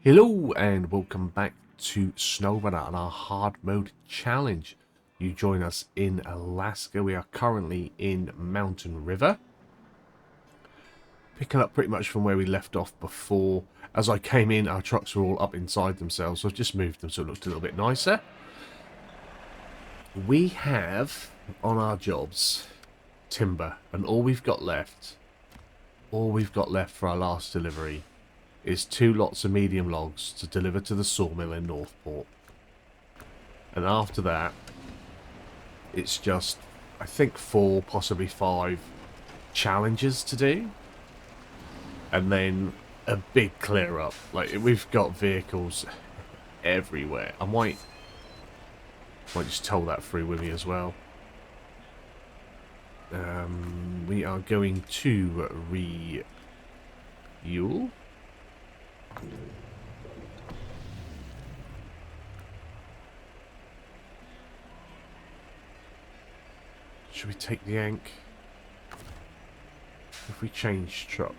Hello and welcome back to SnowRunner on our hard mode challenge. You join us in Alaska. We are currently in Mountain River. Picking up pretty much from where we left off before. As I came in, our trucks were all up inside themselves, so I've just moved them so it looked a little bit nicer. We have on our jobs timber, and all we've got left for our last delivery is 2 lots of medium logs to deliver to the sawmill in Northport. And after that, it's just, I think 4, possibly 5 challenges to do. And then a big clear up. Like, we've got vehicles everywhere. I might just tow that through with me as well. We are going to refuel. Should we take the Ank? If we change truck.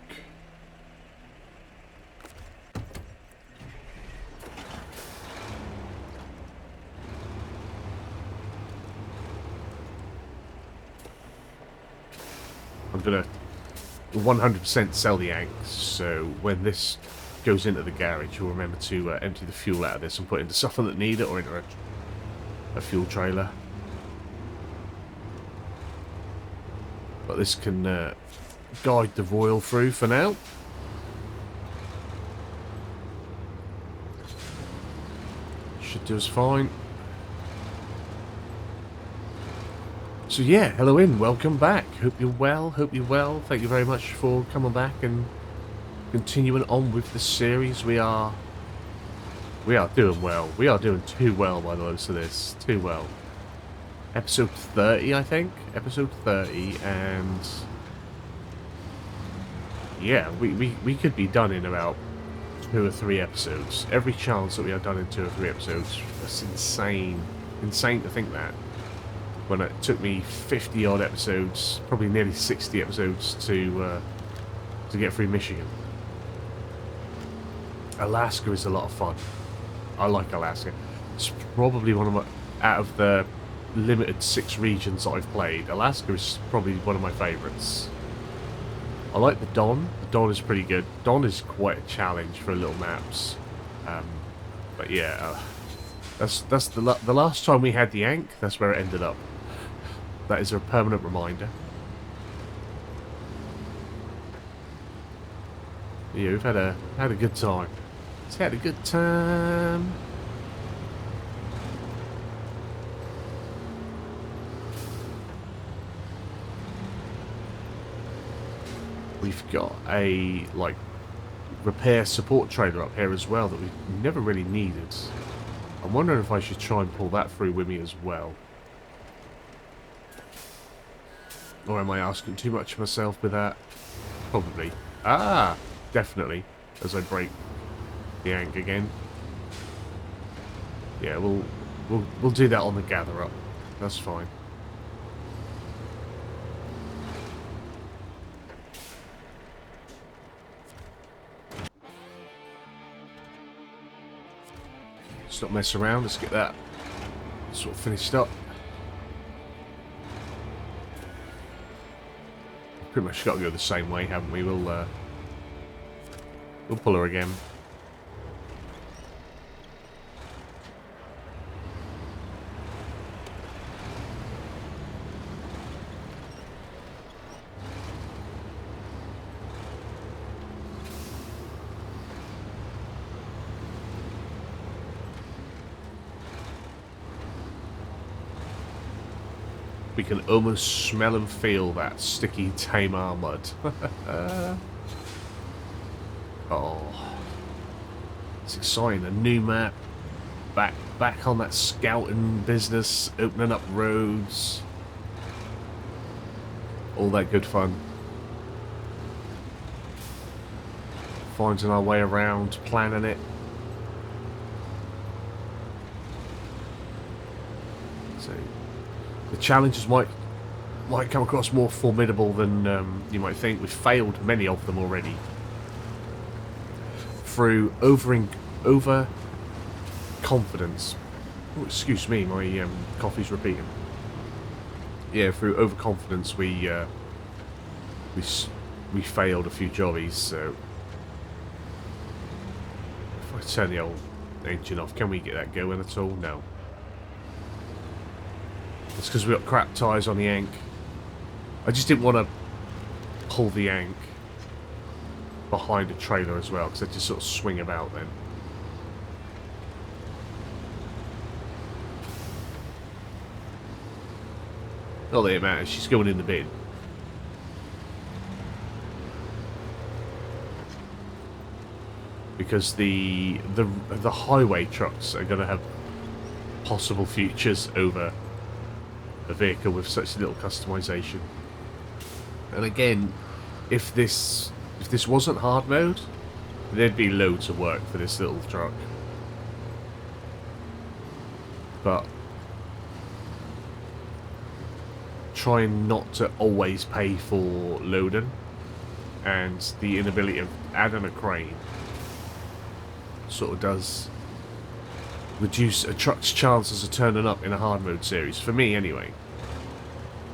I'm gonna 100% sell the Ank, so when this goes into the garage, you'll remember to empty the fuel out of this and put it into something that need it, or into a fuel trailer. But this can guide the Royal through for now. Should do us fine. So yeah, hello in, welcome back. Hope you're well, Thank you very much for coming back and continuing on with the series. We are doing well. We are doing too well by the looks of this. Too well. Episode 30, I think. Episode 30, and yeah, we could be done in about 2 or 3 episodes. Every chance that we are done in 2 or 3 episodes. That's insane. Insane to think that. When it took me 50 odd episodes, probably nearly 60 episodes to get through Michigan. Alaska is a lot of fun. I like Alaska. It's probably one of my, out of the limited 6 regions that I've played, Alaska is probably one of my favourites. I like the Don. The Don is pretty good. Don is quite a challenge for little maps. But yeah, that's the last time we had the Ank. That's where it ended up. That is a permanent reminder. Yeah, we've had a good time. It's had a good time. We've got a repair support trailer up here as well that we've never really needed. I'm wondering if I should try and pull that through with me as well. Or am I asking too much of myself with that? Probably. Ah, definitely. As I break the Ank again. Yeah, we'll do that on the gather up. That's fine. Let's not mess around. Let's get that sort of finished up. Pretty much got to go the same way, haven't we? We'll pull her again. We can almost smell and feel that sticky Tamar mud. Oh, it's exciting. A new map. Back on that scouting business, opening up roads. All that good fun. Finding our way around, planning it. So the challenges might come across more formidable than you might think. We've failed many of them already through over confidence. Oh, excuse me, my coffee's repeating. Yeah, through overconfidence, we failed a few jobbies. So if I turn the old engine off, can we get that going at all? No. It's because we got crap tyres on the Yank. I just didn't want to pull the Yank behind a trailer as well, because they just sort of swing about then. Not that it matters, she's going in the bin. Because the highway trucks are going to have possible futures over a vehicle with such little customization. And again, if this wasn't hard mode, there'd be loads of work for this little truck. But trying not to always pay for loading and the inability of adding a crane sort of does reduce a truck's chances of turning up in a hard mode series, for me anyway.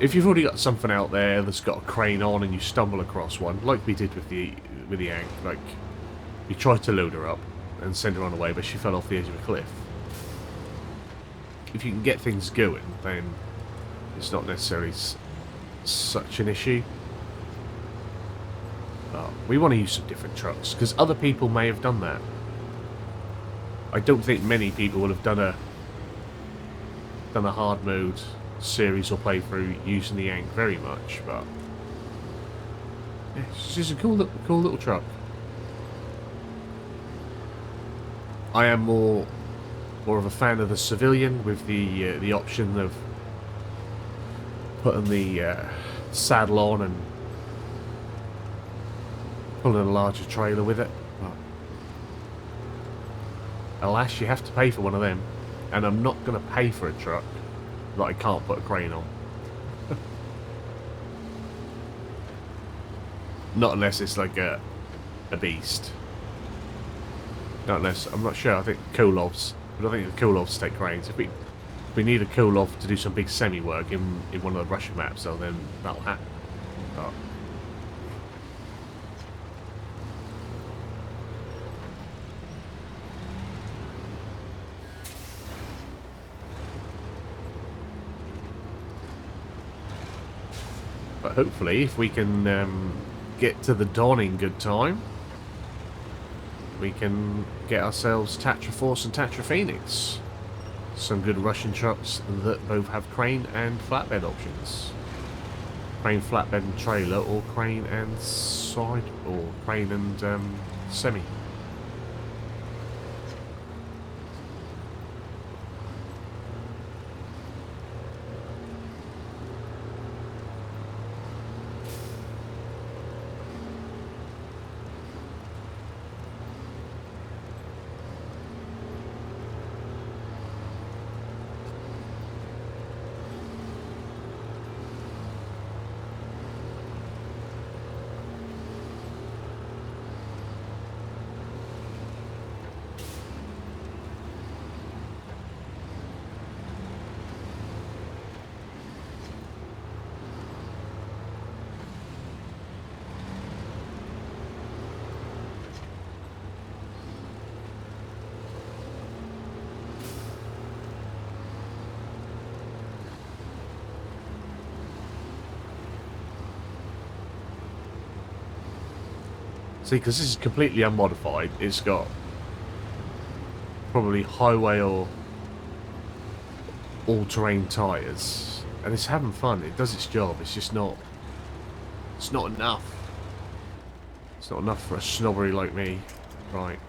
If you've already got something out there that's got a crane on and you stumble across one, like we did with the Yank, like we tried to load her up and send her on the way, but she fell off the edge of a cliff. If you can get things going, then it's not necessarily such an issue. But we want to use some different trucks, because other people may have done that. I don't think many people will have done a hard mode series or playthrough using the Yank very much, but yeah, it's just a cool little truck. I am more of a fan of the civilian, with the option of putting the saddle on and pulling a larger trailer with it. But alas, you have to pay for one of them, and I'm not going to pay for a truck that I can't put a crane on. Not unless it's like a beast. Not unless, I'm not sure, I think Kolovs, but I think the Kolovs take cranes. If we need a Kolov to do some big semi work in one of the Russian maps, so then that'll happen. But hopefully, if we can get to the dawn in good time, we can get ourselves Tatra Force and Tatra Phoenix. Some good Russian trucks that both have crane and flatbed options. Crane, flatbed and trailer, or crane and side, or crane and semi. See, because this is completely unmodified, it's got probably highway or all-terrain tyres, and it's having fun. It does its job. It's just not. It's not enough. It's not enough for a snobbery like me, right?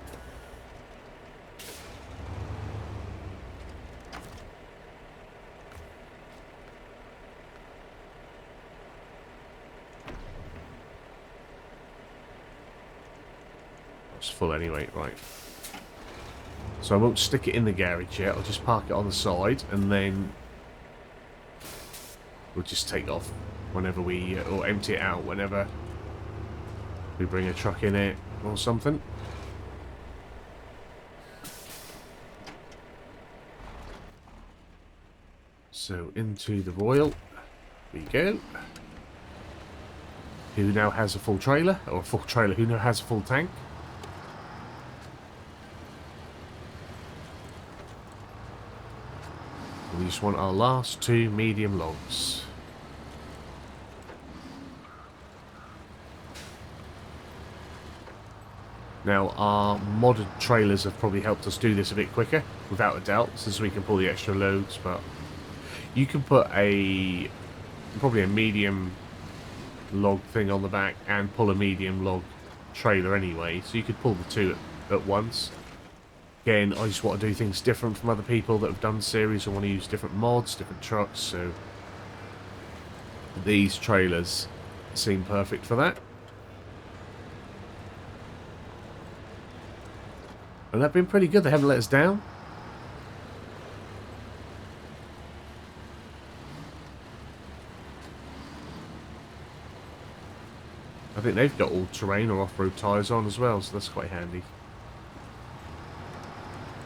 It's full anyway, right. So I won't stick it in the garage yet, I'll just park it on the side, and then we'll just take off whenever we, or empty it out whenever we bring a truck in it or something. So into the Royal we go. Who now has a full trailer, or a full trailer, who now has a full tank. We just want our last 2 medium logs. Now, our modded trailers have probably helped us do this a bit quicker, without a doubt, since we can pull the extra loads, but you can put probably a medium log thing on the back and pull a medium log trailer anyway, so you could pull the 2 at once. Again, I just want to do things different from other people that have done series. I want to use different mods, different trucks, so these trailers seem perfect for that. And they've been pretty good, they haven't let us down. I think they've got all-terrain or off-road tyres on as well, so that's quite handy.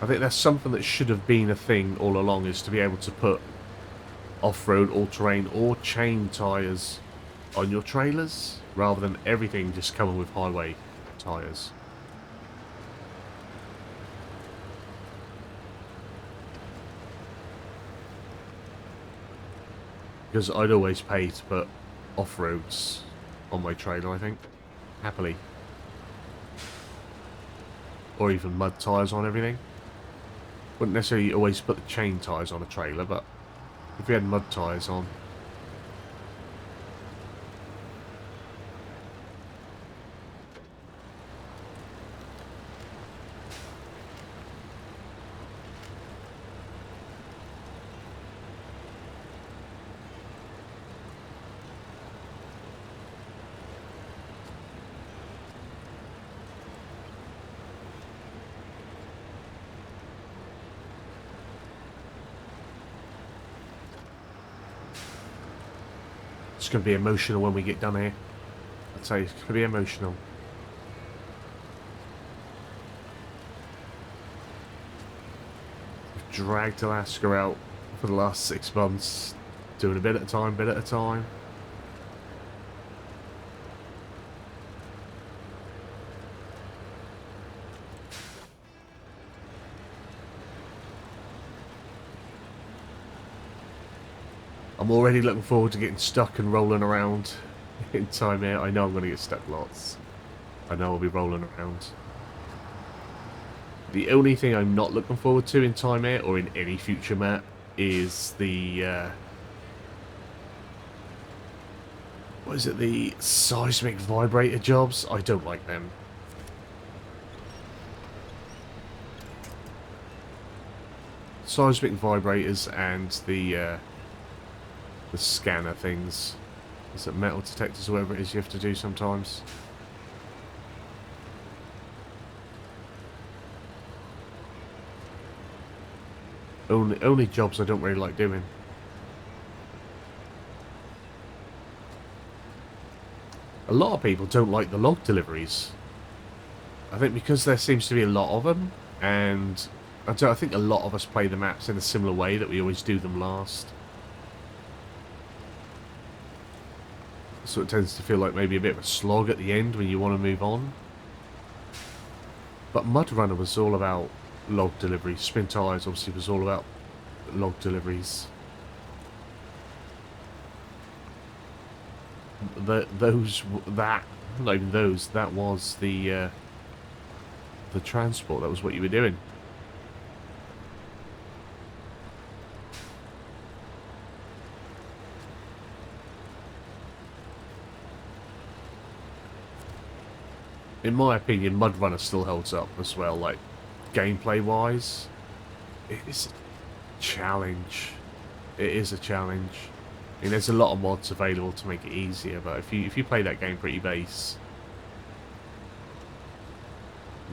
I think that's something that should have been a thing all along, is to be able to put off-road, all-terrain or chain tyres on your trailers, rather than everything just coming with highway tyres. Because I'd always pay to put off-roads on my trailer, I think. Happily. Or even mud tyres on everything. Wouldn't necessarily always put the chain tyres on a trailer, but if we had mud tyres on. It's going to be emotional when we get done here. I'd say it's going to be emotional. We've dragged Alaska out for the last 6 months, doing a bit at a time, bit at a time. I'm already looking forward to getting stuck and rolling around in time here. I know I'm going to get stuck lots. I know I'll be rolling around. The only thing I'm not looking forward to in time here, or in any future map, is the what is it? The seismic vibrator jobs. I don't like them. Seismic vibrators and the scanner things. Is it metal detectors or whatever it is you have to do sometimes? Only jobs I don't really like doing. A lot of people don't like the log deliveries. I think because there seems to be a lot of them, and I think a lot of us play the maps in a similar way, that we always do them last. So it tends to feel like maybe a bit of a slog at the end when you want to move on. But MudRunner was all about log deliveries. Spin Tires obviously was all about log deliveries. That was the transport. That was what you were doing. In my opinion, MudRunner still holds up as well, like, gameplay-wise. It is a challenge. It is a challenge. I mean, there's a lot of mods available to make it easier, but if you play that game pretty base,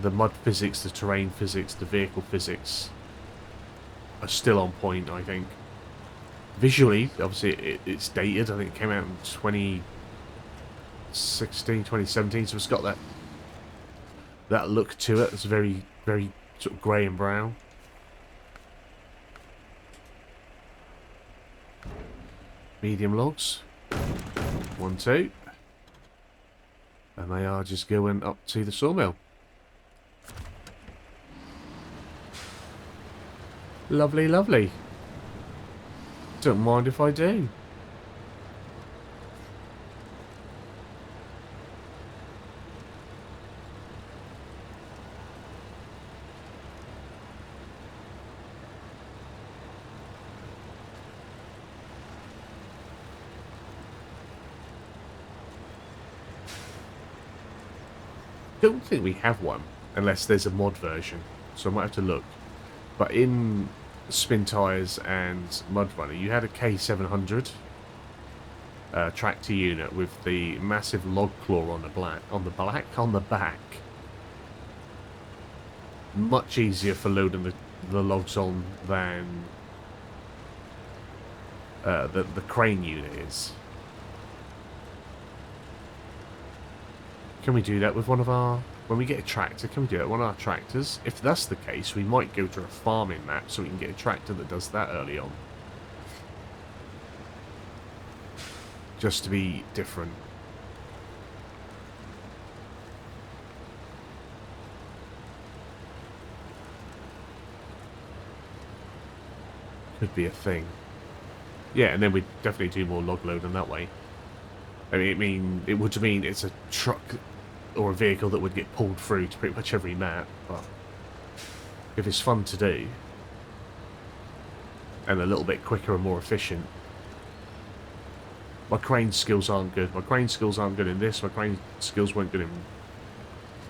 the mud physics, the terrain physics, the vehicle physics are still on point, I think. Visually, obviously, it's dated. I think it came out in 2016, 2017, so it's got that look to it. It's very, very sort of grey and brown. medium logs. 1, 2. And they are just going up to the sawmill. Lovely, lovely. Don't mind if I do. Don't think we have one unless there's a mod version, so I might have to look. But in Spin Tires and Mudrunner, you had a K700 tractor unit with the massive log claw on the back. Much easier for loading the logs on than the crane unit is. Can we do that with one of our... When we get a tractor, can we do that with one of our tractors? If that's the case, we might go to a farming map so we can get a tractor that does that early on. Just to be different. Could be a thing. Yeah, and then we'd definitely do more log loading that way. It would mean it's a truck or a vehicle that would get pulled through to pretty much every map, but if it's fun to do and a little bit quicker and more efficient. My crane skills aren't good. My crane skills aren't good in this. My crane skills weren't good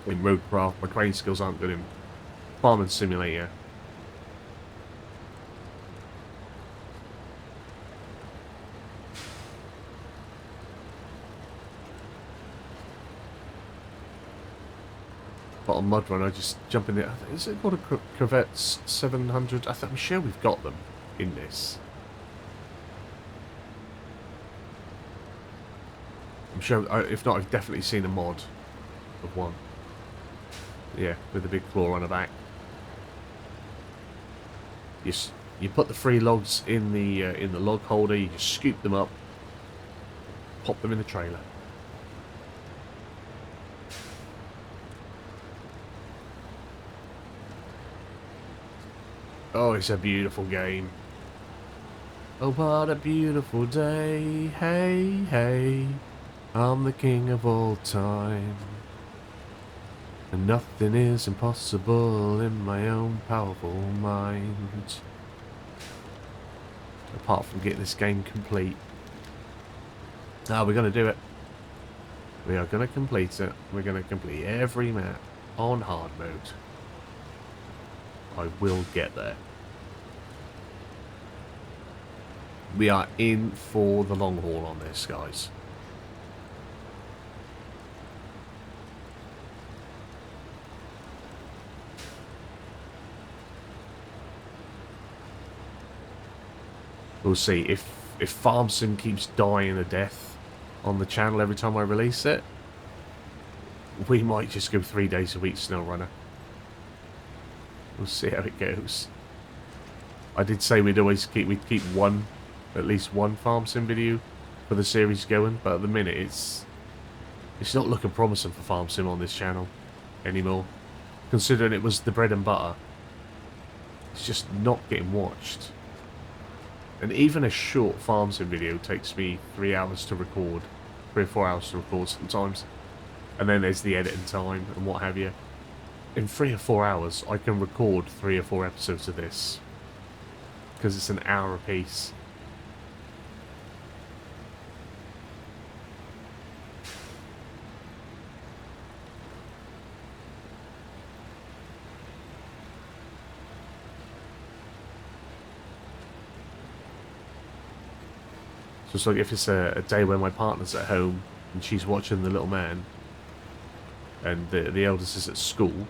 in Roadcraft. My crane skills aren't good in Farming Simulator. But on Mudrun, I just jump in there. Is it called a Corvette 700? I'm sure we've got them in this. I'm sure, if not, I've definitely seen a mod of one. Yeah, with the big claw on the back. You put the 3 logs in the log holder. You just scoop them up, pop them in the trailer. Oh, it's a beautiful game. Oh, what a beautiful day. Hey, hey. I'm the king of all time. And nothing is impossible in my own powerful mind. Apart from getting this game complete. Now we're going to do it. We are going to complete it. We're going to complete every map on hard mode. I will get there. We are in for the long haul on this, guys. We'll see. If Farm Sim keeps dying a death on the channel every time I release it, we might just go 3 days a week SnowRunner. We'll see how it goes. I did say we'd keep at least one Farm Sim video for the series going, but at the minute it's not looking promising for Farm Sim on this channel anymore. Considering it was the bread and butter, it's just not getting watched. And even a short Farm Sim video takes me 3 hours to record, 3 or 4 hours to record sometimes, and then there's the editing time and what have you. In 3 or 4 hours, I can record 3 or 4 episodes of this. Because it's an hour a piece. So it's like if it's a day where my partner's at home and she's watching The Little Man and the eldest is at school,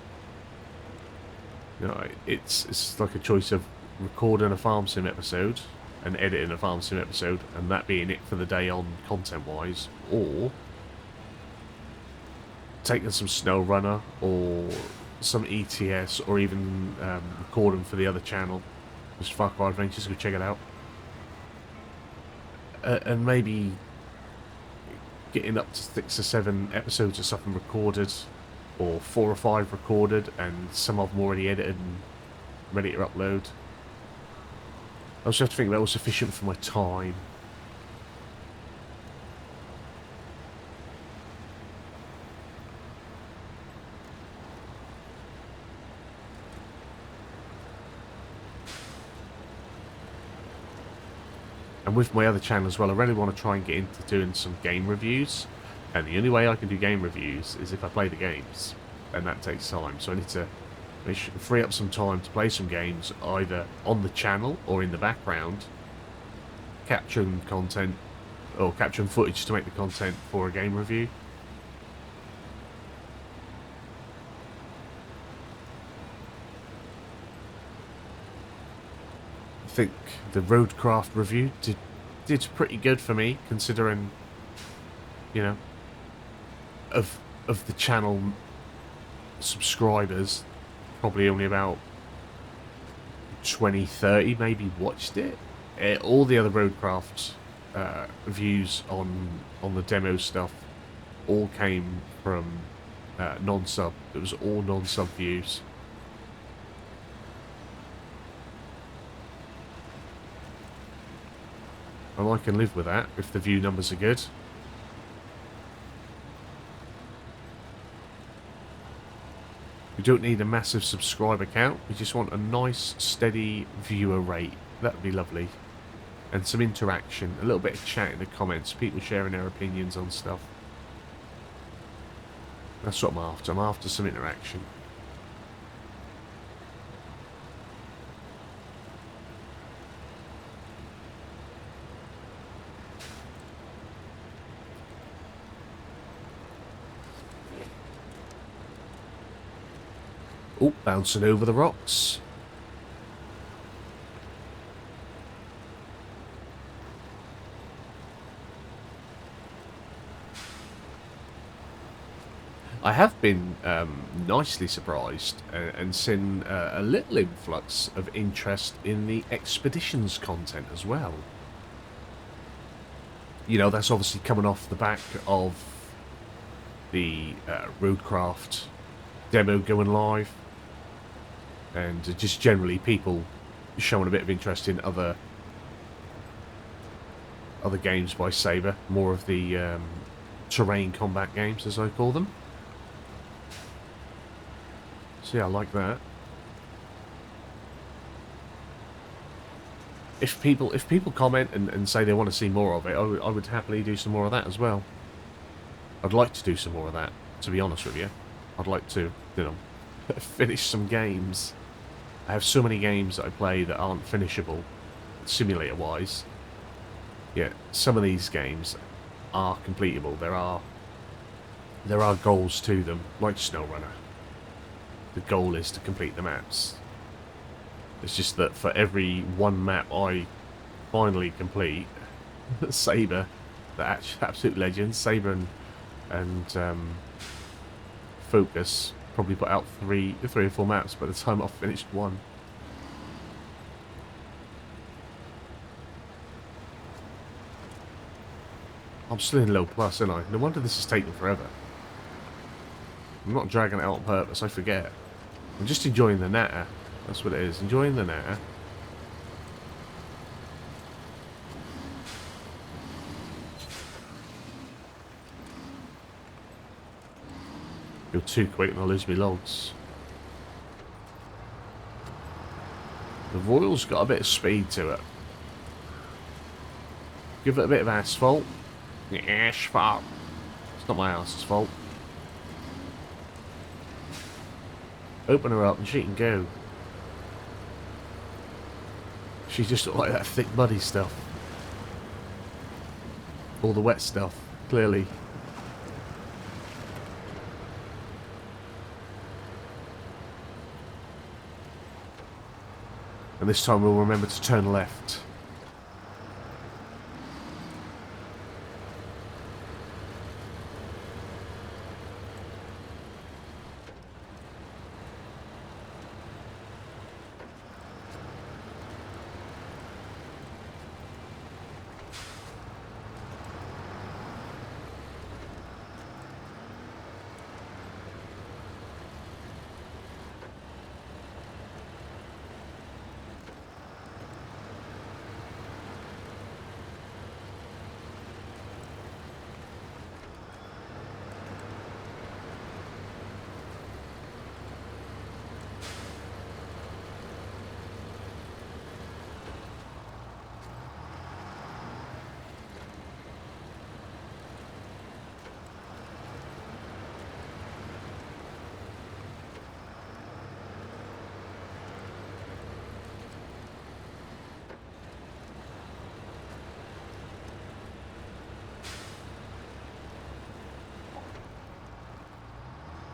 you know, it's like a choice of recording a Farm Sim episode and editing a Farm Sim episode and that being it for the day on content wise, or taking some SnowRunner or some ETS or even recording for the other channel, just Far Cry Adventures. Go check it out. and maybe getting up to 6 or 7 episodes of something recorded, or 4 or 5 recorded, and some of them already edited and ready to upload. I also have to think about what's sufficient for my time. And with my other channel as well, I really want to try and get into doing some game reviews. And the only way I can do game reviews is if I play the games. And that takes time. So I need to free up some time to play some games, either on the channel or in the background. Capturing content, or capturing footage to make the content for a game review. I think the Roadcraft review did pretty good for me, considering, you know, of the channel subscribers, probably only about 20-30 maybe watched it. All the other Roadcraft views on the demo stuff all came from non-sub. It was all non-sub views. And I can live with that if the view numbers are good. We don't need a massive subscriber count. We just want a nice, steady viewer rate. That would be lovely. And some interaction. A little bit of chat in the comments. People sharing their opinions on stuff. That's what I'm after. I'm after some interaction. Oh, bouncing over the rocks. I have been nicely surprised and seen a little influx of interest in the expeditions content as well. You know, that's obviously coming off the back of the Roadcraft demo going live. And just generally people showing a bit of interest in other games by Saber, more of the terrain combat games as I call them. So yeah, I like that. If people comment and say they want to see more of it, I would happily do some more of that as well. I'd like to do some more of that, to be honest with you. I'd like to, you know, finish some games. I have so many games that I play that aren't finishable, simulator-wise. Yet some of these games are completable. There are goals to them, like SnowRunner. The goal is to complete the maps. It's just that for every one map I finally complete, Saber, the absolute legends, Saber and Focus probably put out three or four maps by the time I've finished one. I'm still in low plus, aren't I? No wonder this is taking forever. I'm not dragging it out on purpose, I forget. I'm just enjoying the natter. That's what it is, enjoying the natter. You're too quick and I'll lose my logs. The Royal's got a bit of speed to it. Give it a bit of asphalt. Asphalt. It's not my arse's fault. Open her up and she can go. She's just like that thick muddy stuff. All the wet stuff, clearly. And this time we'll remember to turn left.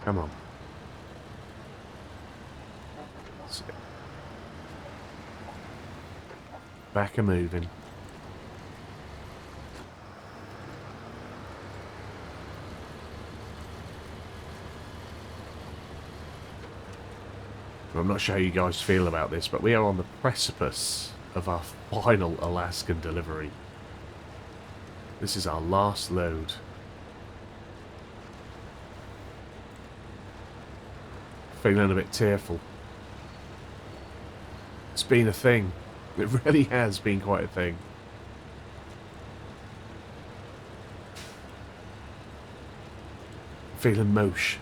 Come on. That's it. Back and moving. I'm not sure how you guys feel about this, but we are on the precipice of our final Alaskan delivery. This is our last load. Feeling a bit tearful. It's been a thing. It really has been quite a thing. Feeling mosh.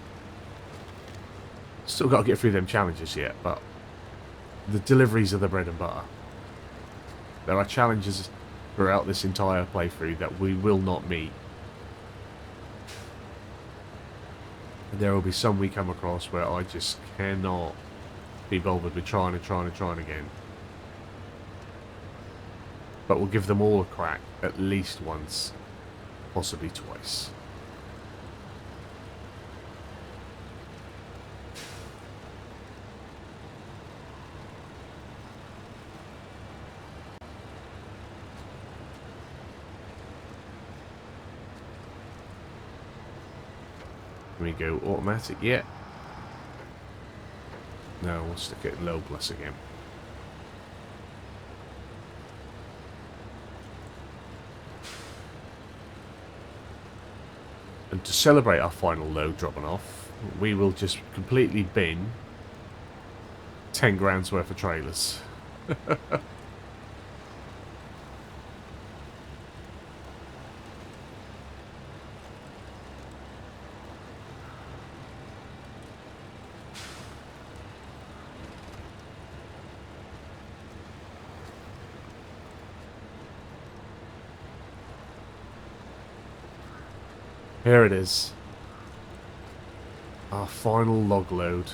Still got to get through them challenges yet, but the deliveries are the bread and butter. There are challenges throughout this entire playthrough that we will not meet. And there will be some we come across where I just cannot be bothered with trying again. But we'll give them all a crack at least once, possibly twice. We go automatic yet? No, we'll stick it low plus again. And to celebrate our final load dropping off, we will just completely bin 10 grand's worth of trailers. Here it is. Our final log load.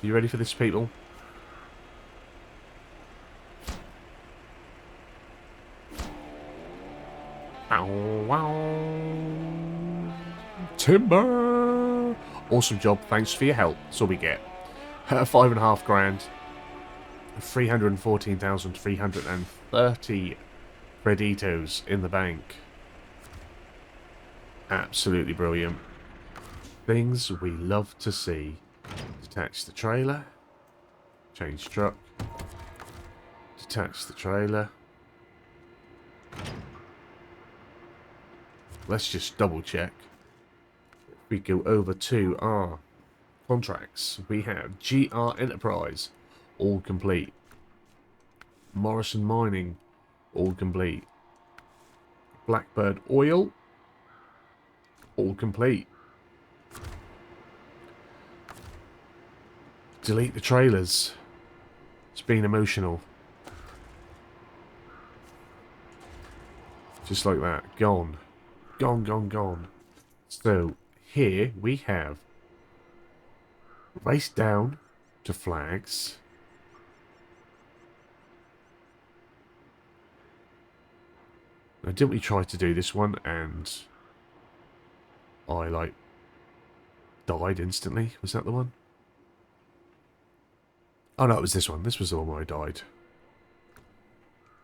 You ready for this, people? Ow, wow. Timber! Awesome job. Thanks for your help. That's all we get. 5.5 grand. 314,330 creditos in the bank. Absolutely brilliant. Things we love to see. Detach the trailer. Change truck. Detach the trailer. Let's just double check. If we go over to our contracts, we have GR Enterprise, all complete. Morrison Mining, all complete. Blackbird Oil, all complete. Delete the trailers. It's been emotional. Just like that. Gone. Gone, gone, gone. So, here we have race down to flags. Now, didn't we try to do this one and I, like, died instantly? Was that the one? Oh, no, it was this one. This was the one where I died.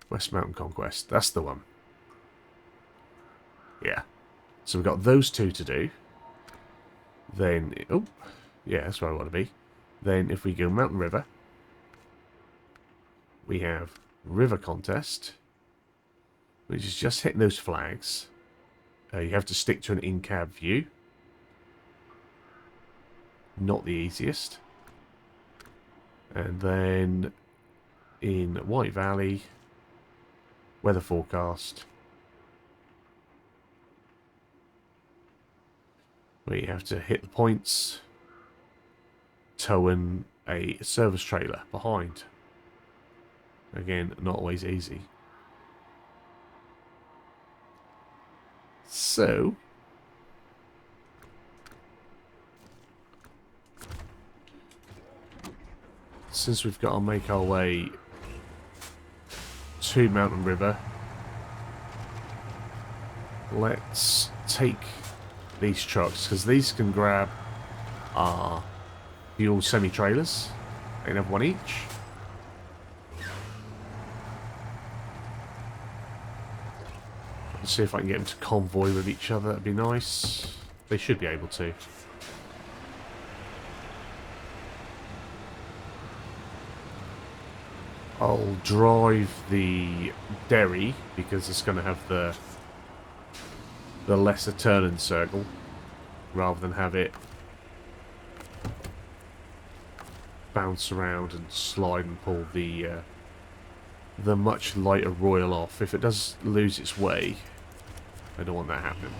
West Mountain Conquest. That's the one. Yeah. So we've got those two to do. Then, oh, yeah, that's where I want to be. Then if we go Mountain River, we have River Contest, which is just hitting those flags. You have to stick to an in-cab view. Not the easiest. And then in White Valley, weather forecast. Where you have to hit the points, towing a service trailer behind. Again, not always easy. So, since we've got to make our way to Mountain River, let's take these trucks, because these can grab our fuel semi-trailers. They can have one each. Let's see if I can get them to convoy with each other. That'd be nice. They should be able to. I'll drive the Derry because it's going to have the lesser turn-in circle rather than have it bounce around and slide and pull the much lighter Royal off. If it does lose its way, I don't want that happening.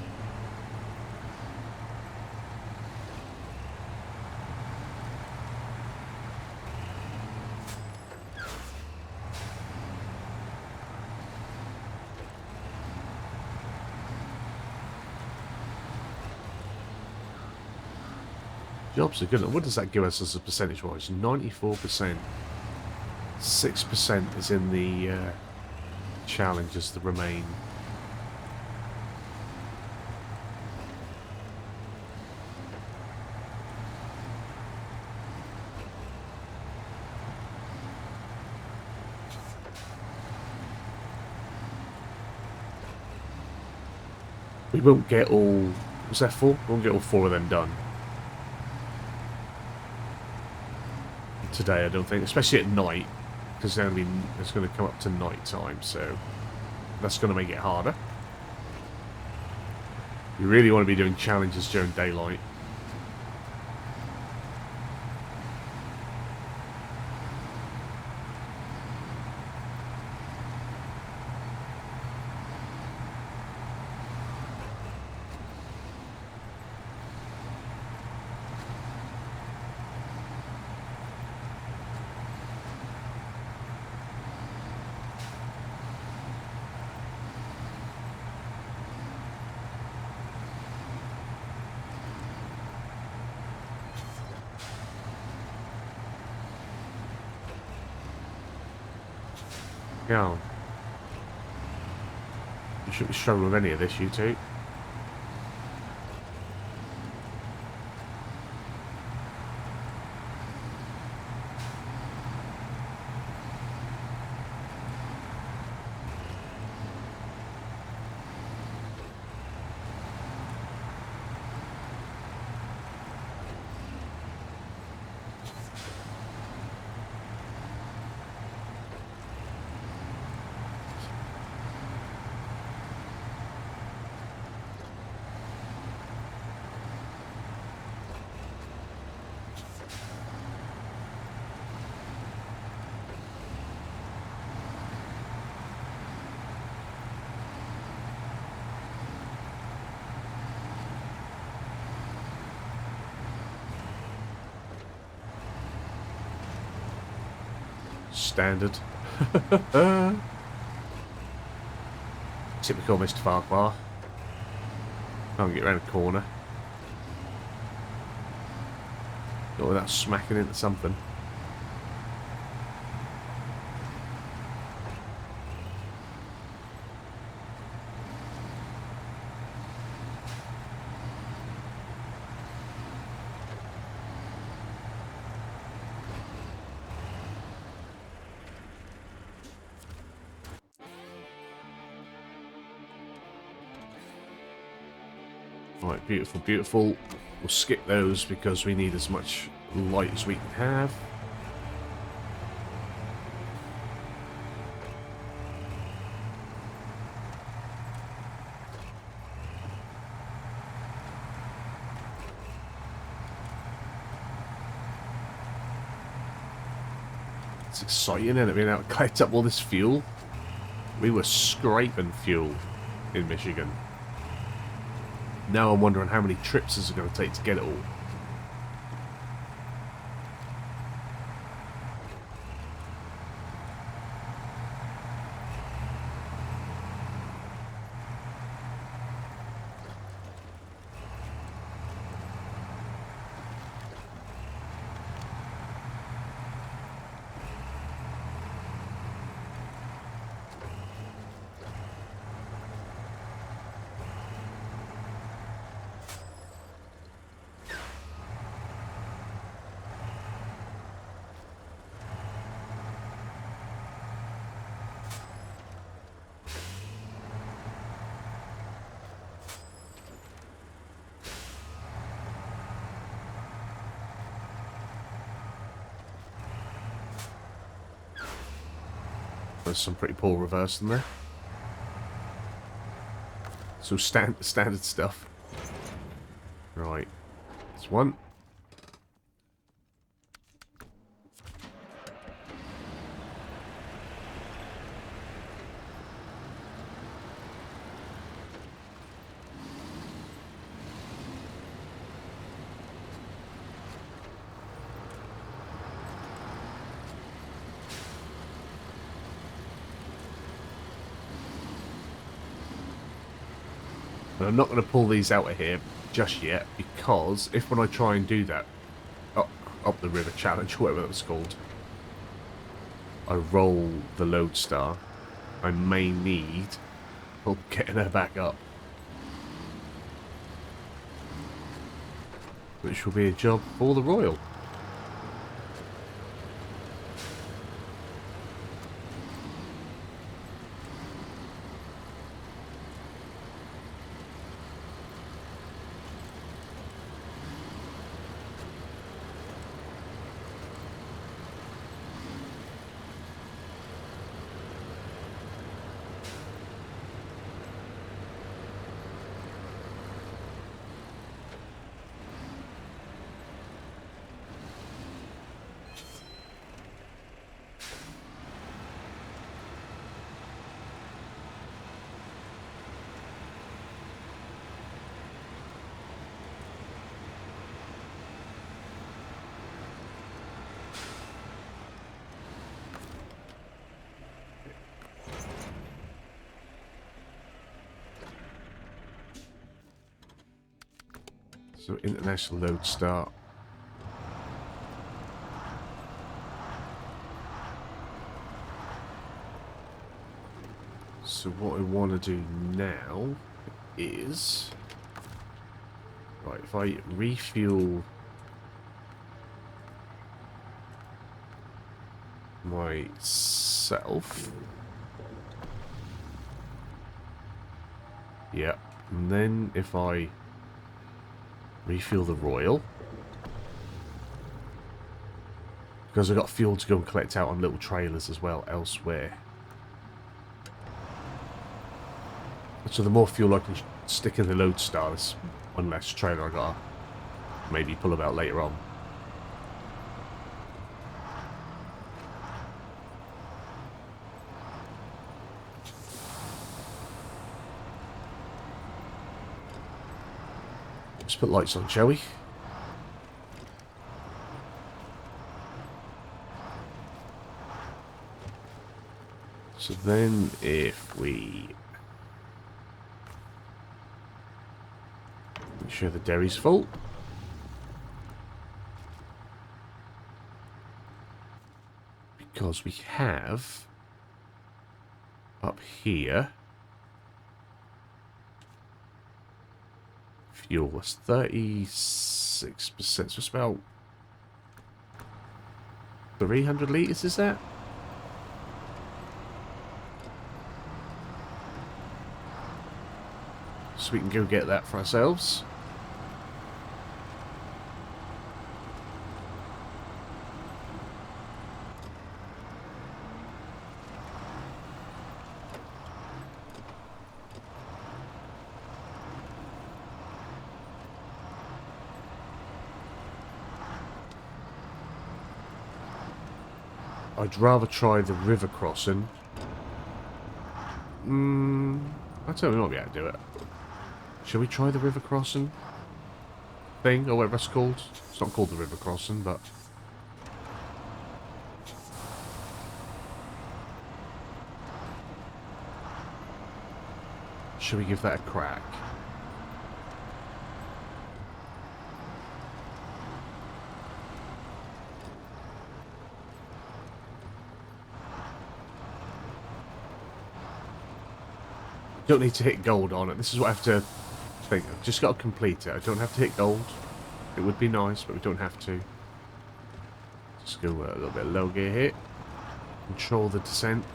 Jobs are good. What does that give us as a percentage-wise? 94%. 6% is in the challenges that remain. We won't get all... Was that 4? We won't get all 4 of them done today, I don't think, especially at night, because then it's going to come up to night time, so that's going to make it harder. You really want to be doing challenges during daylight. Yeah. You shouldn't be struggling with any of this, you two. Standard. Typical Mr. Farquhar. Can't get around a corner. Not without smacking into something. Right, beautiful, beautiful. We'll skip those because we need as much light as we can have. It's exciting, isn't it, being able to collect up all this fuel? We were scraping fuel in Michigan. Now I'm wondering how many trips is it going to take to get it all. There's some pretty poor reversing there. So standard stuff. Right. That's one. And I'm not going to pull these out of here just yet, because if when I try and do that up the river challenge, whatever that was called, I roll the Lodestar, I may need help getting her back up, which will be a job for the Royal. So international Lodestar. So what I want to do now is, right, if I refuel myself, yeah, and then if I refuel the Royal, because I've got fuel to go and collect out on little trailers as well elsewhere. So the more fuel I can stick in the Lodestar, there's one less trailer I gotta maybe pull about later on. Let's put lights on, shall we? So then if we make sure the dairy's full. Because we have up here fuel was 36%, so it's about 300 litres, is that? So we can go get that for ourselves. I'd rather try the river crossing. I don't know, we might be able to do it. Shall we try the river crossing thing, or whatever it's called? It's not called the river crossing, but... shall we give that a crack? Don't need to hit gold on it. This is what I have to think. I've just got to complete it. I don't have to hit gold. It would be nice, but we don't have to. Just go a little bit low gear here. Control the descent.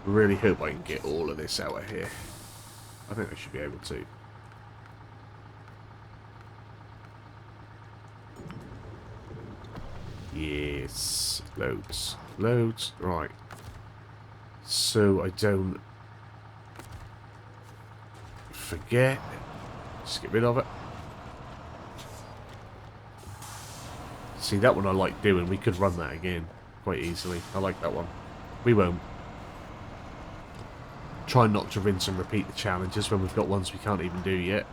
Really hope I can get all of this out of here. I think I should be able to. Yes. Loads. Loads. Right. So I don't forget. Just get rid of it. See, that one I like doing. We could run that again quite easily. I like that one. We won't. Try not to rinse and repeat the challenges when we've got ones we can't even do yet.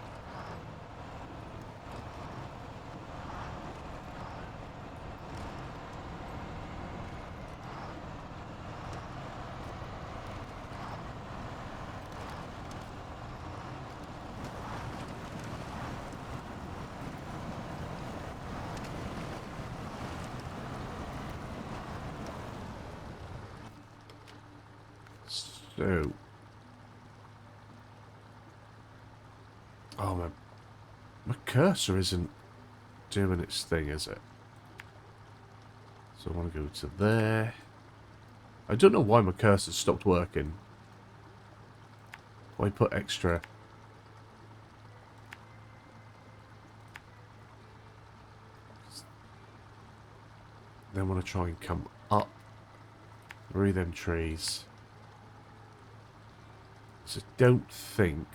So... oh, my cursor isn't doing its thing, is it? So I want to go to there. I don't know why my cursor stopped working. Why put extra... then I want to try and come up through them trees. So I don't think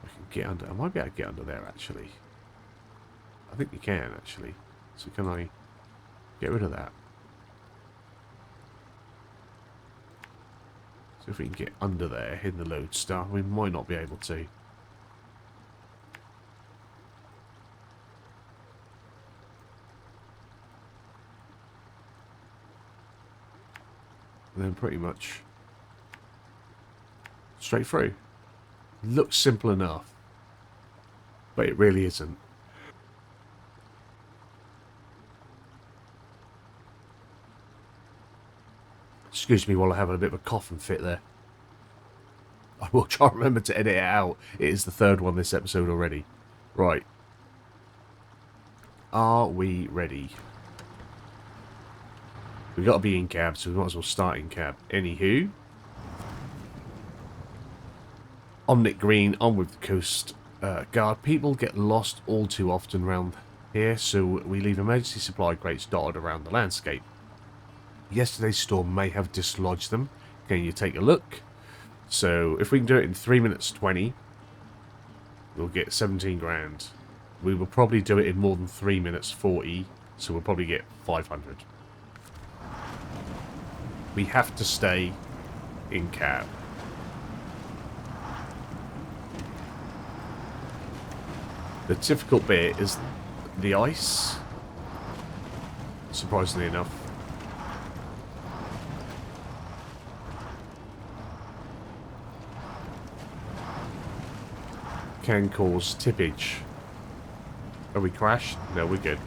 I can get under. I might be able to get under there, actually. I think you can, actually. So can I get rid of that? So if we can get under there in the lodestar, we might not be able to. And then pretty much straight through. Looks simple enough, but it really isn't. Excuse me while I have a bit of a coughing fit there. I will try and remember to edit it out. It is the third one this episode already. Right. Are we ready? We've got to be in cab, so we might as well start in cab. Anywho. Omnic Green, on with the Coast Guard. People get lost all too often around here, so we leave emergency supply crates dotted around the landscape. Yesterday's storm may have dislodged them. Can you take a look? So, if we can do it in 3 minutes 20, we'll get 17 grand. We will probably do it in more than 3 minutes 40, so we'll probably get 500. We have to stay in cab. The difficult bit is the ice, surprisingly enough. Can cause tippage. Are we crashed? No, we're good.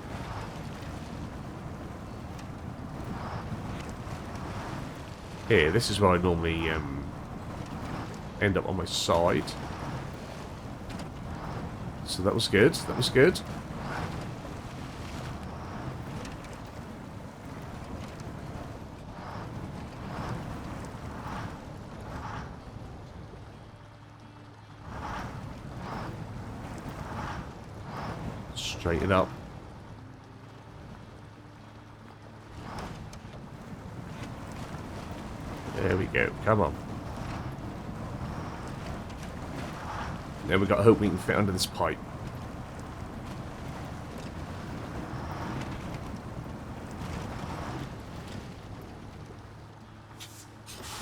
Here, this is where I normally end up on my side. So that was good. That was good. Straighten up. There we go. Come on. Now we've got to hope we can fit under this pipe.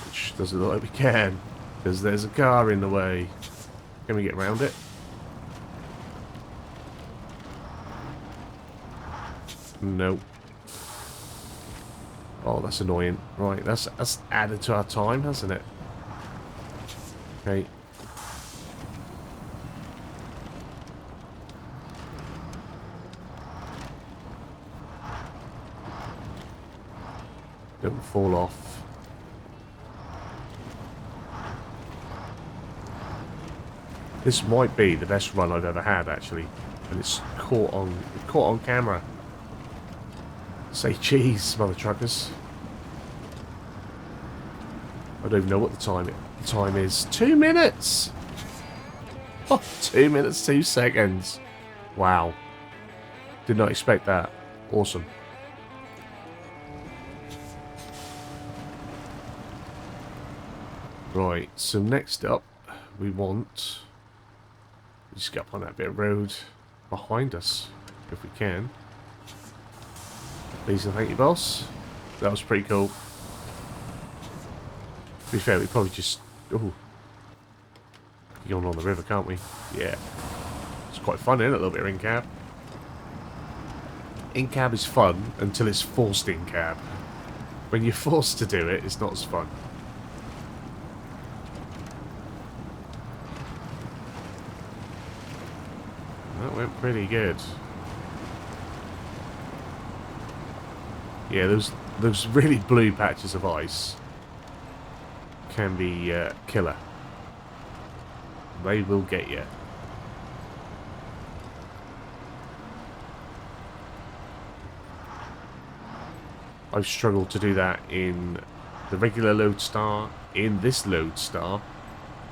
Which doesn't look like we can, because there's a car in the way. Can we get around it? Nope. Oh, that's annoying. Right, that's added to our time, hasn't it? Okay. Don't fall off. This might be the best run I've ever had, actually, and it's caught on camera. Say cheese, mother truckers. I don't even know what the time is. 2 minutes! Oh, 2 minutes, 2 seconds. Wow. Did not expect that. Awesome. Right, so next up, we want... Just get up on that bit of road behind us, if we can. Please and thank you, boss. That was pretty cool. To be fair, we probably just... Ooh. Get on the river, can't we? Yeah. It's quite fun, isn't it? A little bit of in-cab. In-cab is fun until it's forced in-cab. When you're forced to do it, it's not as fun. That went pretty good. Yeah, those really blue patches of ice can be killer. They will get you. I've struggled to do that in the regular Lodestar, in this Lodestar,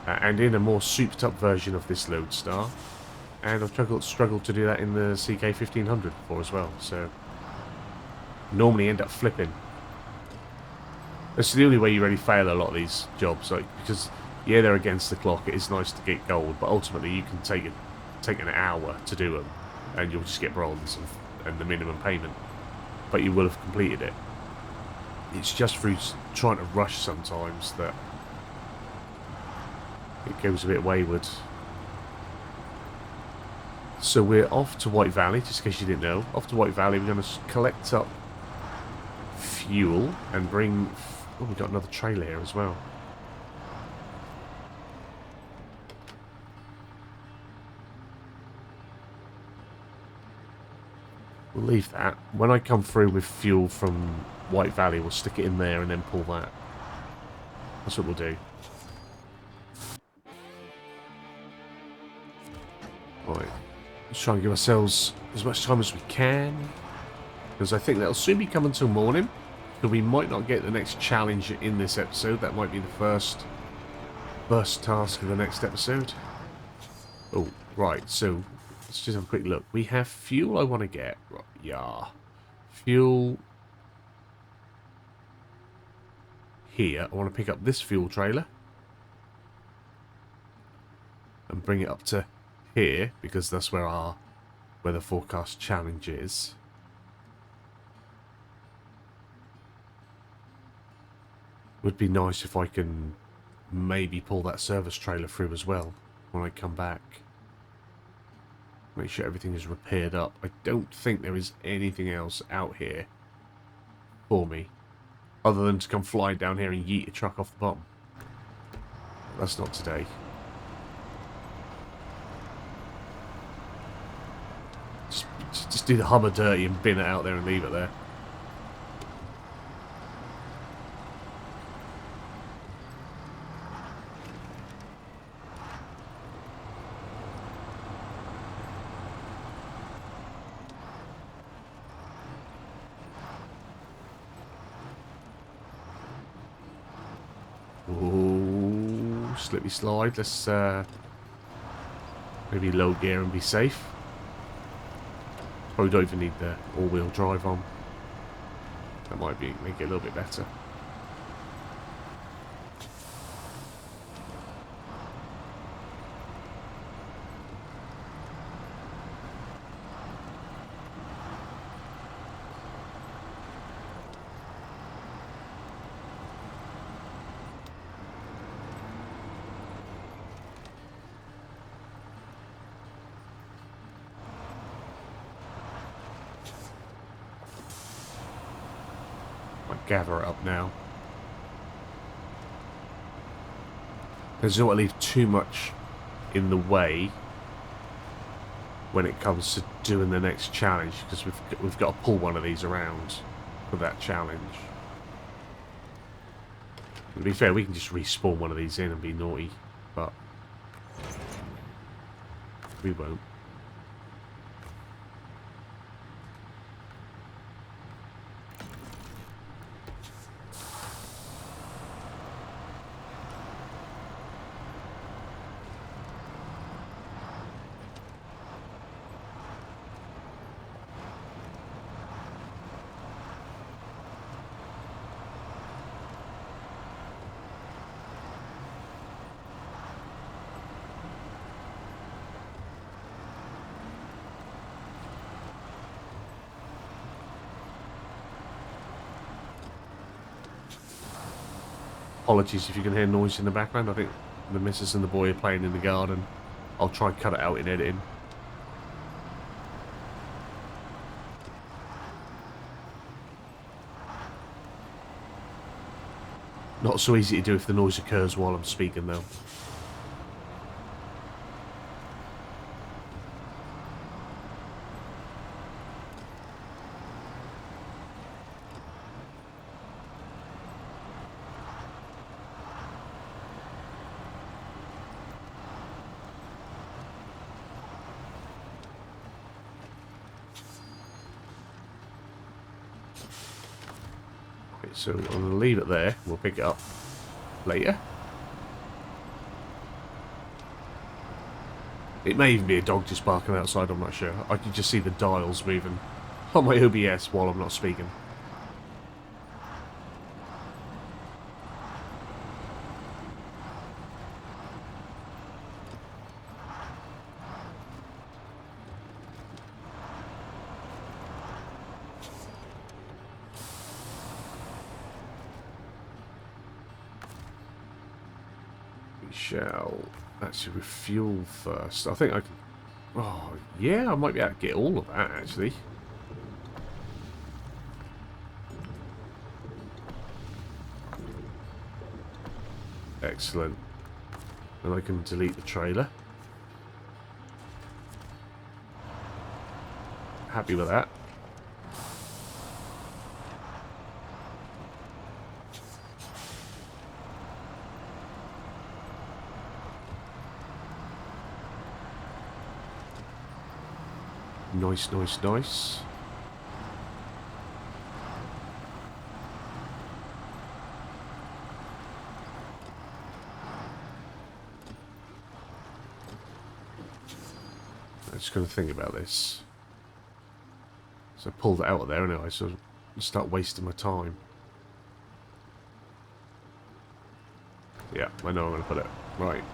and in a more souped up version of this Lodestar. And I've struggled to do that in the CK1500 before as well, so normally end up flipping. That's the only way you really fail a lot of these jobs, like, because yeah, they're against the clock. It is nice to get gold, but ultimately you can take an hour to do them, and you'll just get bronze and the minimum payment. But you will have completed it. It's just through trying to rush sometimes that it goes a bit wayward. So we're off to White Valley, just in case you didn't know. Off to White Valley, we're going to collect up fuel and bring... Oh, we've got another trailer here as well. We'll leave that. When I come through with fuel from White Valley, we'll stick it in there and then pull that. That's what we'll do. Right. Let's try and give ourselves as much time as we can, because I think that'll soon be coming till morning, so we might not get the next challenge in this episode. That might be the first task of the next episode. Oh, right, so let's just have a quick look. We have fuel I want to get. Right, yeah. Fuel here. I want to pick up this fuel trailer and bring it up to here, because that's where the forecast challenge is. Would be nice if I can maybe pull that service trailer through as well when I come back. Make sure everything is repaired up. I don't think there is anything else out here for me other than to come flying down here and yeet a truck off the bottom. That's not today. Just do the Hummer dirty and bin it out there and leave it there. Ooh, slippy slide. Let's maybe low gear and be safe. Probably don't even need the all-wheel drive on. That might make it a little bit better. Gather it up now. I just don't want to leave too much in the way when it comes to doing the next challenge, because we've got to pull one of these around for that challenge. To be fair, we can just respawn one of these in and be naughty, but we won't. Apologies if you can hear noise in the background. I think the missus and the boy are playing in the garden. I'll try and cut it out in editing. Not so easy to do if the noise occurs while I'm speaking, though. So I'm going to leave it there. We'll pick it up later. It may even be a dog just barking outside, I'm not sure. I can just see the dials moving on my OBS while I'm not speaking. Shall actually refuel first. I think I can... Oh, yeah, I might be able to get all of that, actually. Excellent. And I can delete the trailer. Happy with that. Nice, nice, nice. I'm just going to think about this. So I pulled it out of there anyway, so I'll start wasting my time. Yeah, I know I'm going to put it. Right.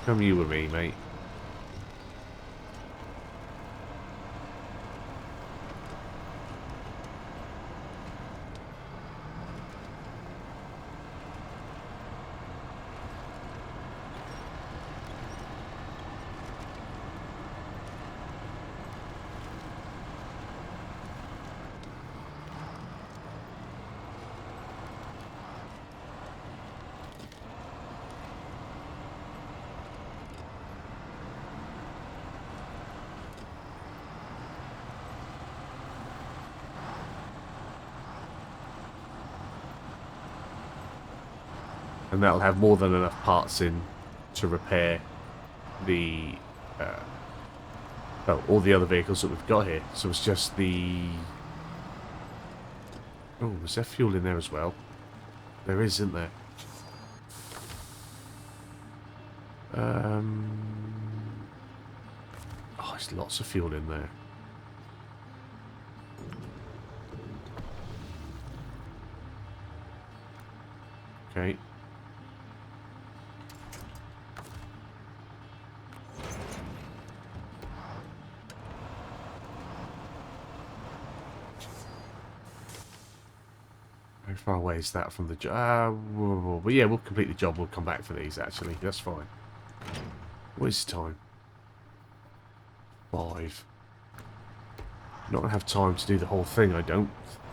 Come you with me, mate. And that'll have more than enough parts in to repair the well, all the other vehicles that we've got here. So it's just the... Oh, is there fuel in there as well? There is, isn't there? Oh, there's lots of fuel in there. Okay. How far away is that from the job? But yeah, we'll complete the job. We'll come back for these, actually. That's fine. What is the time? 5. Not going to have time to do the whole thing, I don't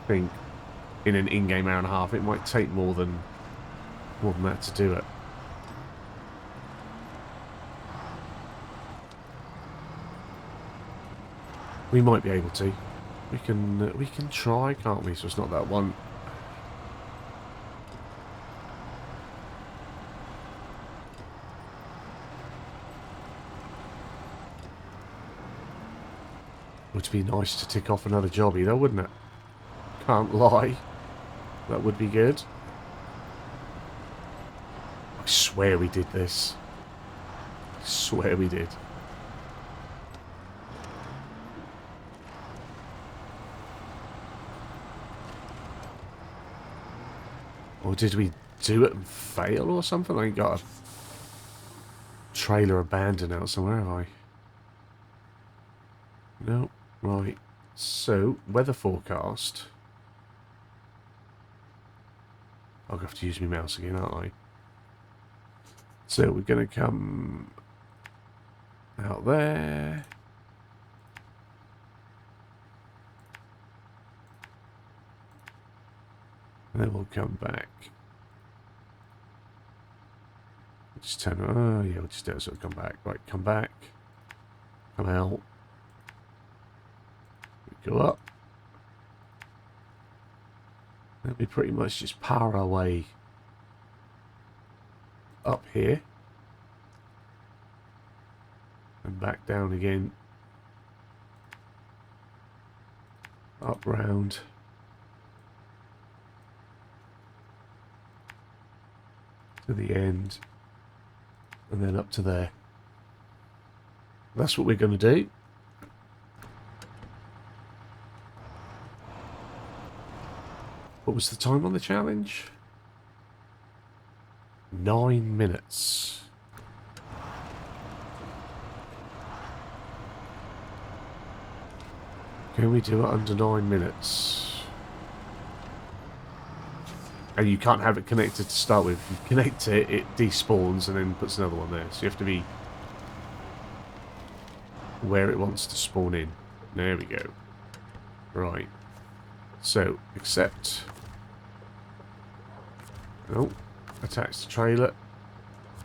think. In an in-game hour and a half. It might take more than that to do it. We might be able to. We can try, can't we? So it's not that one. Would be nice to tick off another jobby though, wouldn't it? Can't lie. That would be good. I swear we did this. I swear we did. Or did we do it and fail or something? I ain't got a trailer abandoned out somewhere, have I? No. Right. So, weather forecast. I'll have to use my mouse again, aren't I? So, we're going to come out there. And then we'll come back. Just turn. Oh, yeah, we'll just do it so it'll come back. Right, come back. Come out. We go up. Then we pretty much just power our way up here. And back down again. Up round. To the end. And then up to there. That's what we're going to do. What was the time on the challenge? 9 minutes. Can we do it under 9 minutes? And you can't have it connected to start with. You connect it, it despawns and then puts another one there. So you have to be where it wants to spawn in. There we go. Right. So, accept. No. Attach the trailer.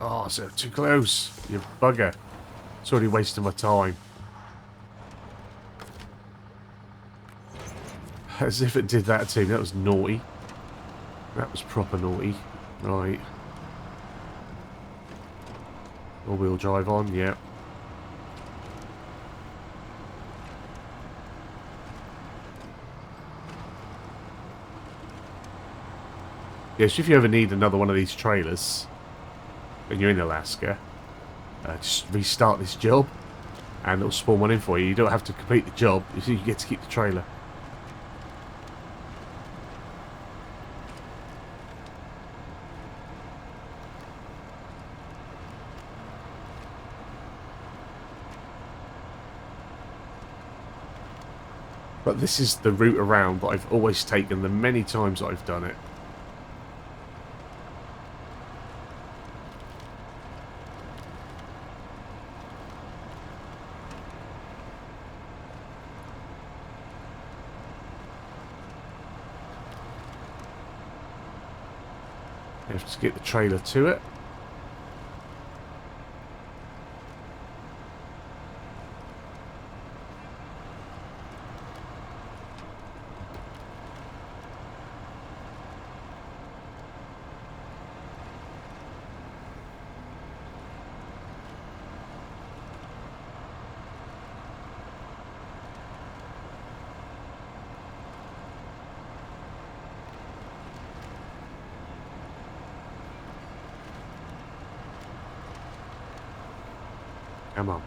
Oh, so too close. You bugger. It's already wasting my time. As if it did that to me. That was naughty. That was proper naughty. Right. All-wheel drive on, yeah. Yes, if you ever need another one of these trailers and you're in Alaska, just restart this job and it'll spawn one in for you. You don't have to complete the job, you get to keep the trailer. But this is the route around that I've always taken the many times that I've done it. You have to get the trailer to it. Come on.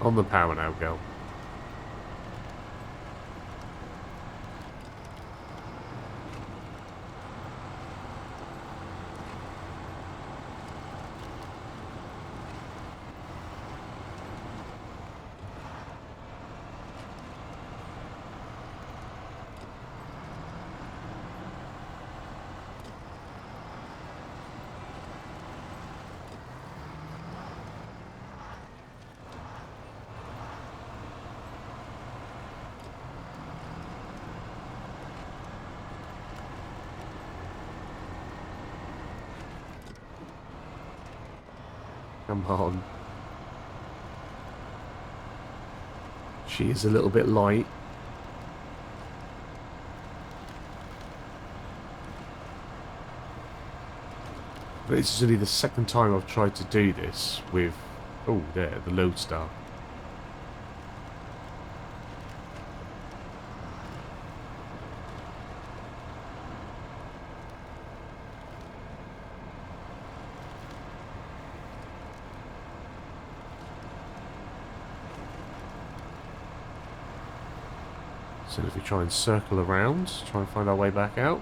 On the power now, girl. Come on. She is a little bit light. But this is only the second time I've tried to do this with... Oh, there, the Lodestar. So if we try and circle around, try and find our way back out.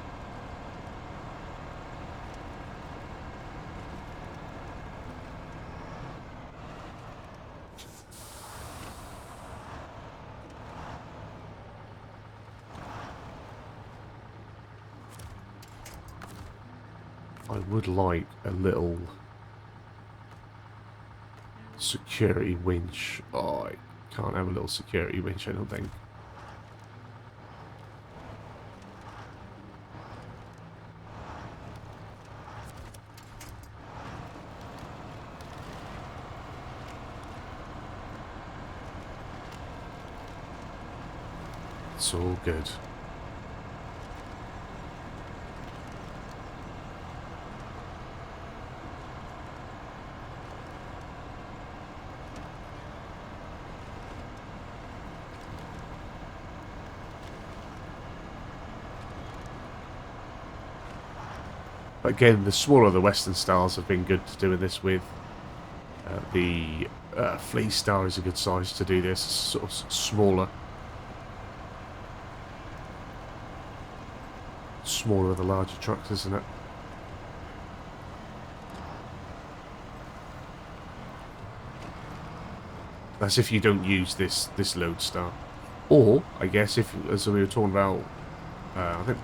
I would like a little security winch. Oh, I can't have a little security winch, I don't think. It's all good. But again, the smaller the Western Stars have been good to doing this with. The Flea Star is a good size to do this, sort of smaller. Smaller of the larger trucks, isn't it? That's if you don't use this Lodestar. Or, I guess, if, as we were talking about, I think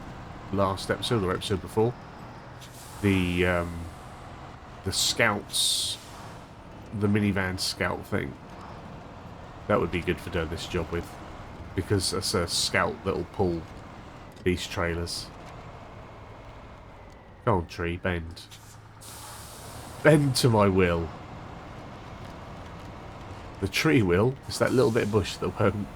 last episode or episode before, the Scouts, the minivan Scout thing, that would be good for doing this job with, because it's a Scout that'll pull these trailers. Go on, tree, bend. Bend to my will. The tree will. It's that little bit of bush that won't.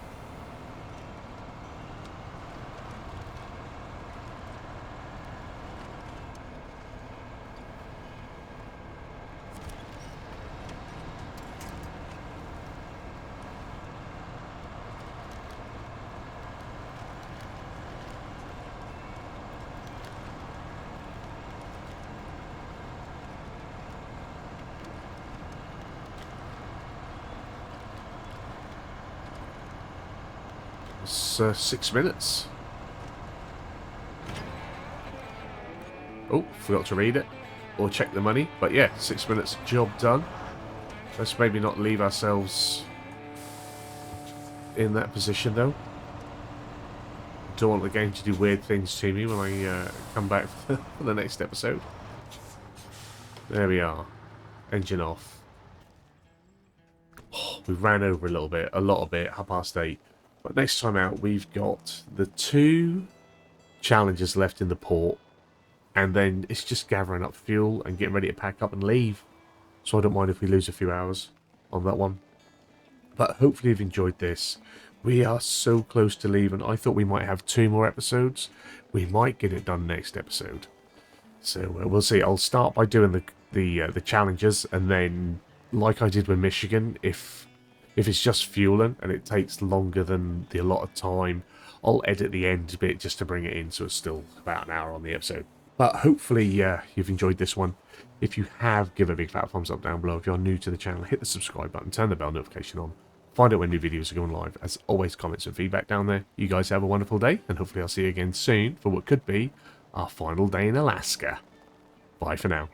It's 6 minutes. Oh, forgot to read it. Or check the money. But yeah, 6 minutes, job done. Let's maybe not leave ourselves in that position though. Don't want the game to do weird things to me when I come back for the next episode. There we are. Engine off. Oh, we ran over a little bit, a lot of it, 8:30. But next time out, we've got the 2 challenges left in the port. And then it's just gathering up fuel and getting ready to pack up and leave. So I don't mind if we lose a few hours on that one. But hopefully you've enjoyed this. We are so close to leaving. I thought we might have 2 more episodes. We might get it done next episode. So we'll see. I'll start by doing the challenges. And then, like I did with Michigan, if it's just fueling and it takes longer than the allotted time, I'll edit the end bit just to bring it in so it's still about an hour on the episode. But hopefully you've enjoyed this one. If you have, give a big fat thumbs up down below. If you're new to the channel, hit the subscribe button, turn the bell notification on. Find out when new videos are going live. As always, comments and feedback down there. You guys have a wonderful day, and hopefully I'll see you again soon for what could be our final day in Alaska. Bye for now.